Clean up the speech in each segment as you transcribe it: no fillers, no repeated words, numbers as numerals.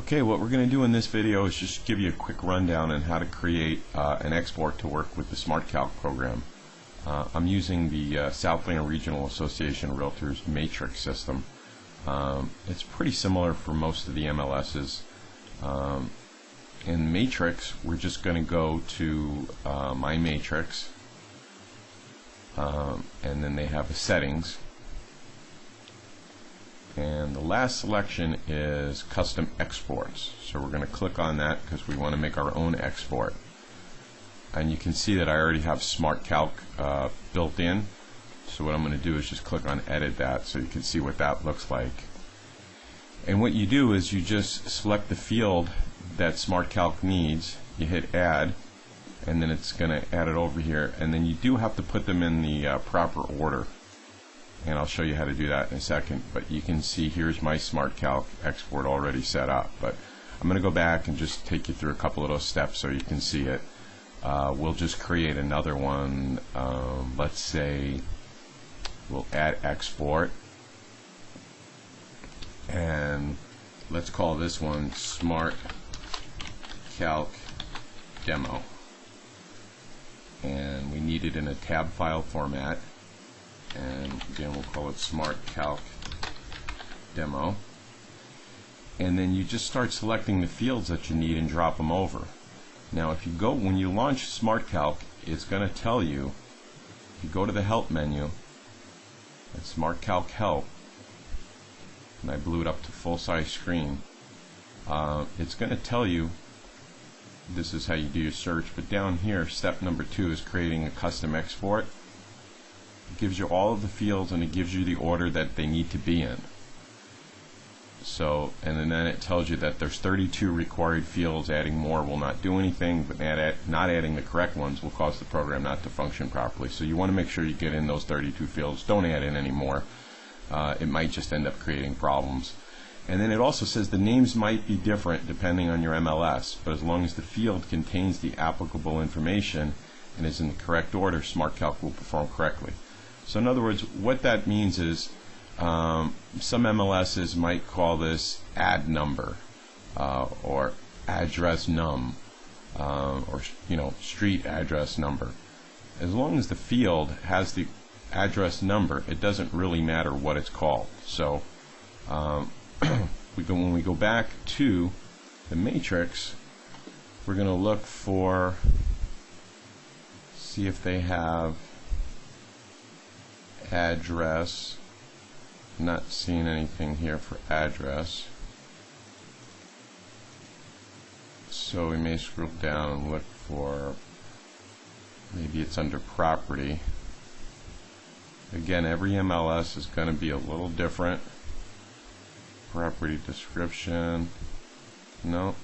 Okay, what we're going to do in this video is just give you a quick rundown on how to create an export to work with the smartCalc program. I'm using the Southland Regional Association Realtors Matrix system. It's pretty similar for most of the MLSs. In Matrix, we're just going to go to My Matrix, and then they have the settings. And the last selection is custom exports. So we're going to click on that because we want to make our own export. And you can see that I already have smartCalc built in. So what I'm going to do is just click on edit that so you can see what that looks like. And what you do is you just select the field that smartCalc needs, you hit add, and then it's going to add it over here. And then you do have to put them in the proper order. And I'll show you how to do that in a second, but you can see here's my smartCalc export already set up. But I'm going to go back and just take you through a couple of those steps so you can see it. We'll just create another one. Let's say we'll add export, and let's call this one smartCalc demo, and we need it in a tab file format. And again, we'll call it smartCalc demo. And then you just start selecting the fields that you need and drop them over. Now if you go, when you launch smartCalc, it's going to tell you, if you go to the help menu, and smartCalc help, and I blew it up to full size screen, it's going to tell you this is how you do your search. But down here, step number 2 is creating a custom export. It gives you all of the fields and it gives you the order that they need to be in. So, and then it tells you that there's 32 required fields. Adding more will not do anything, but not adding the correct ones will cause the program not to function properly. So you want to make sure you get in those 32 fields. Don't add in any more. It might just end up creating problems. And then it also says the names might be different depending on your MLS, but as long as the field contains the applicable information and is in the correct order, smartCalc will perform correctly. So in other words, what that means is some MLSs might call this add number or address num or street address number. As long as the field has the address number, it doesn't really matter what it's called. So when we go back to the matrix, we're going to look for, see if they have address. Not seeing anything here for address, so we may scroll down and look for, maybe it's under property. Again, every MLS is going to be a little different. Property description, no.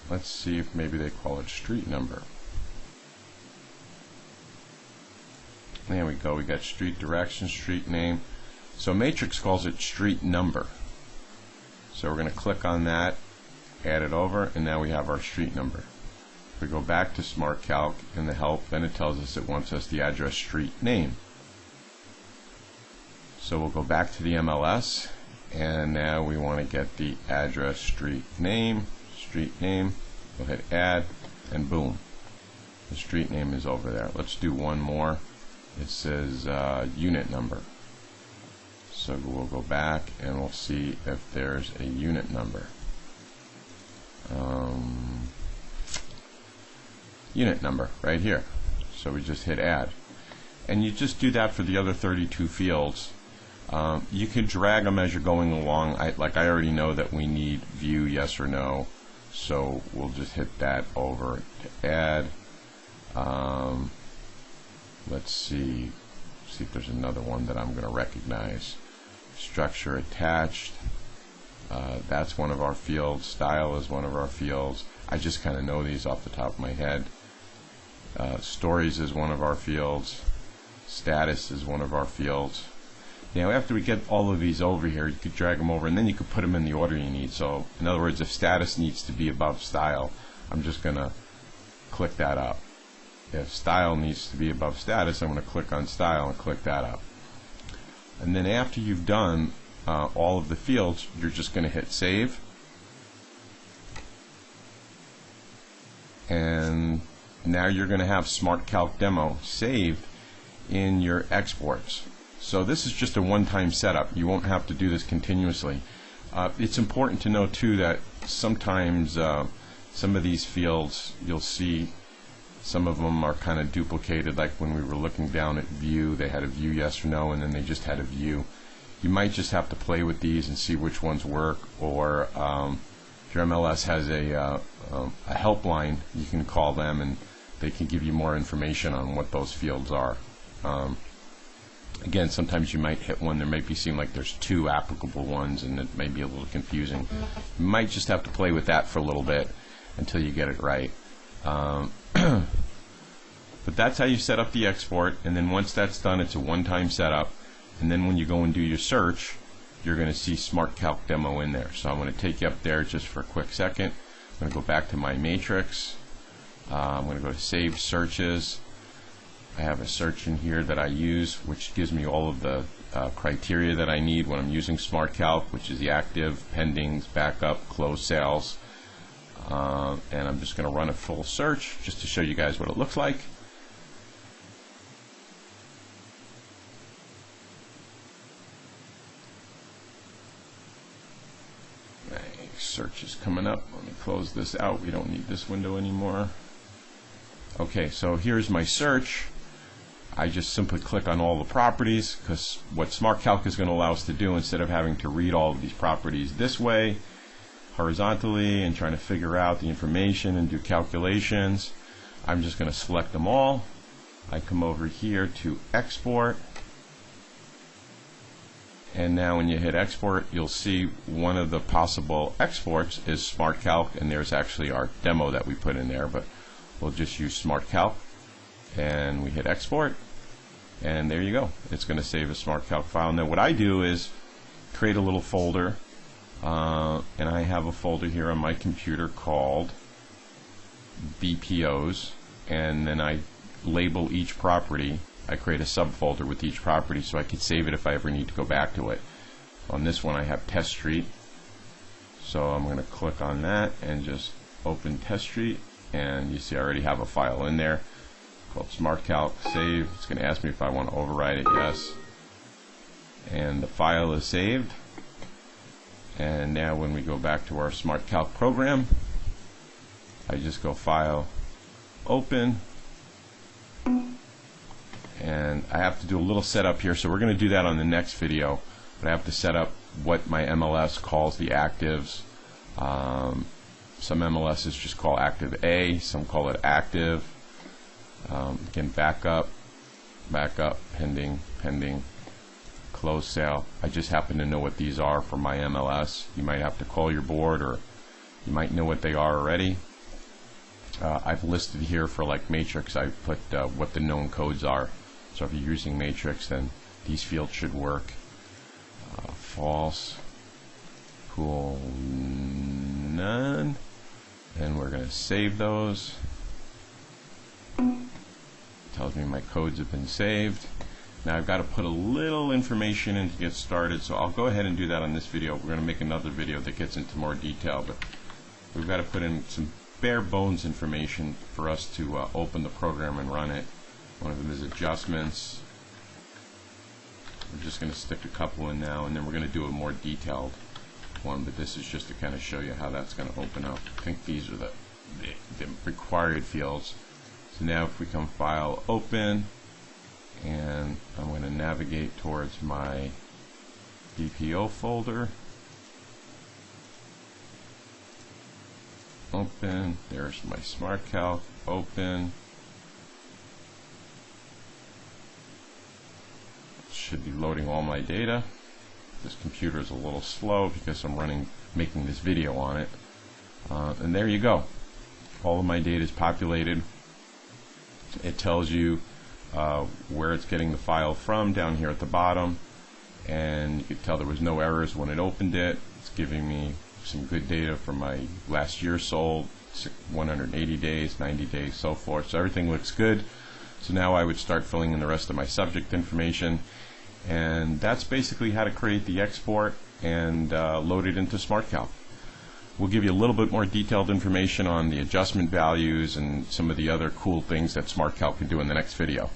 Let's see if maybe they call it street number. There we go, we got street direction, street name. So Matrix calls it street number. So we're going to click on that, add it over, and now we have our street number. If we go back to smartCalc in the help, then it tells us it wants us the address street name. So we'll go back to the MLS, and now we want to get the address street name. We'll hit add, and boom, the street name is over there. Let's do one more. It says unit number. So we'll go back and we'll see if there's a unit number. Unit number right here. So we just hit add. And you just do that for the other 32 fields. You can drag them as you're going along. I already know that we need view yes or no. So we'll just hit that over to add. Let's see if there's another one that I'm going to recognize. Structure attached, that's one of our fields. Style is one of our fields. I just kind of know these off the top of my head. Stories is one of our fields. Status is one of our fields. Now after we get all of these over here, you could drag them over and then you could put them in the order you need. So in other words, if status needs to be above style, I'm just going to click that up. If style needs to be above status, I'm going to click on style and click that up. And then after you've done all of the fields, you're just going to hit save. now you're going to have smartCalc demo saved in your exports. So this is just a one-time setup. You won't have to do this continuously. It's important to know too that sometimes some of these fields, you'll see some of them are kind of duplicated, like when we were looking down at view, they had a view yes or no, and then they just had a view. You might just have to play with these and see which ones work, or if your MLS has a helpline, you can call them and they can give you more information on what those fields are. Again, sometimes you might hit one, there might be seem like there's two applicable ones, and it may be a little confusing. You might just have to play with that for a little bit until you get it right. But that's how you set up the export, and then once that's done, it's a one-time setup, and then when you go and do your search, you're going to see smartCalc demo in there. So I'm going to take you up there just for a quick second. I'm going to go back to my matrix. I'm going to go to Save Searches. I have a search in here that I use, which gives me all of the criteria that I need when I'm using smartCalc, which is the active, pendings, backup, closed sales. And I'm just going to run a full search just to show you guys what it looks like. My search is coming up. Let me close this out. We don't need this window anymore. Okay, so here's my search. I just simply click on all the properties, because what smartCalc is going to allow us to do, instead of having to read all of these properties this way, horizontally, and trying to figure out the information and do calculations, I'm just going to select them all. I come over here to export, and now when you hit export, you'll see one of the possible exports is smartCalc, and there's actually our demo that we put in there, but we'll just use smartCalc, and we hit export, and there you go. It's going to save a smartCalc file. Now what I do is create a little folder, and I have a folder here on my computer called BPOs, and then I label each property. I create a subfolder with each property so I can save it if I ever need to go back to it. On this one I have Test Street, so I'm going to click on that and just open Test Street, and you see I already have a file in there called smartCalc. Save. It's going to ask me if I want to override it. Yes, and the file is saved. And now when we go back to our smartCalc program, I just go File, Open, and I have to do a little setup here, so we're going to do that on the next video. But I have to set up what my MLS calls the actives. Some MLSs just call active A, some call it active. Again, backup, pending, close sale. I just happen to know what these are for my MLS. You might have to call your board, or you might know what they are already. I've listed here for like Matrix, I put what the known codes are. So if you're using Matrix, then these fields should work. False, cool, none, and we're going to save those. Tells me my codes have been saved. Now I've got to put a little information in to get started, so I'll go ahead and do that on this video. We're going to make another video that gets into more detail, but we've got to put in some bare bones information for us to open the program and run it. One of them is adjustments. We're just going to stick a couple in now, and then we're going to do a more detailed one, but this is just to kind of show you how that's going to open up. I think these are the required fields. So now if we come File, Open, and I'm going to navigate towards my BPO folder. Open, there's my smartCalc, open. Should be loading all my data. This computer is a little slow because I'm making this video on it. And there you go. All of my data is populated. It tells you where it's getting the file from down here at the bottom, and you could tell there was no errors when it opened it. It's giving me some good data from my last year sold, 180 days, 90 days, so forth. So everything looks good. So now I would start filling in the rest of my subject information, and that's basically how to create the export and load it into smartCalc. We'll give you a little bit more detailed information on the adjustment values and some of the other cool things that smartCalc can do in the next video.